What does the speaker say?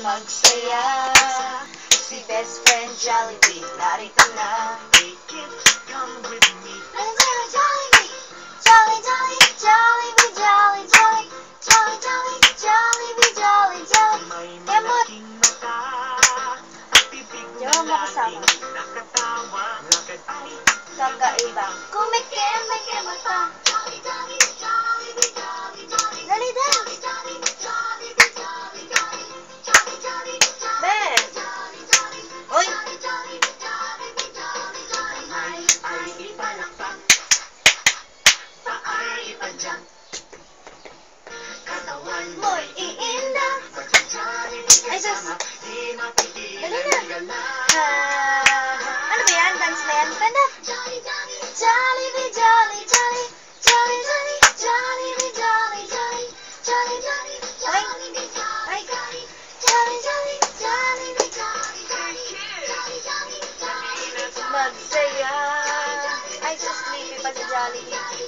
magsaya. Si best friend Jollibee, narito na. Come with me. Jollibee, Jolly, Jolly, Jollibee, Jolly, Jolly, Jolly, Jolly, Jollibee, Jolly, Jolly. May Kemot, malaking mata at bibig di na mo makasama. laging nakatawa. Lakad ay Kakaiba. Kumikim, may kemot pa. Dali, dali. Ben! Uy! kamay ay ipalakpak. Paay ipadyak. Katawan Mo'y iinda. Pagka-Jollibee Ay, sus. kasama, di mapigilan Dali na. ang gala. Ano ba yan? Dance na yan? Stand up! Jollibee, Jolly, Jolly, Jolly, Jolly, Jollibee, Jolly, Jolly, Jolly, Jolly, Jollibee, Jolly, Jolly, Jolly, Jolly, Jollibee, Jolly, Jolly, Jolly, Jolly, Jolly. Magsaya. Ay, sus, sleepy pa si Jollibee.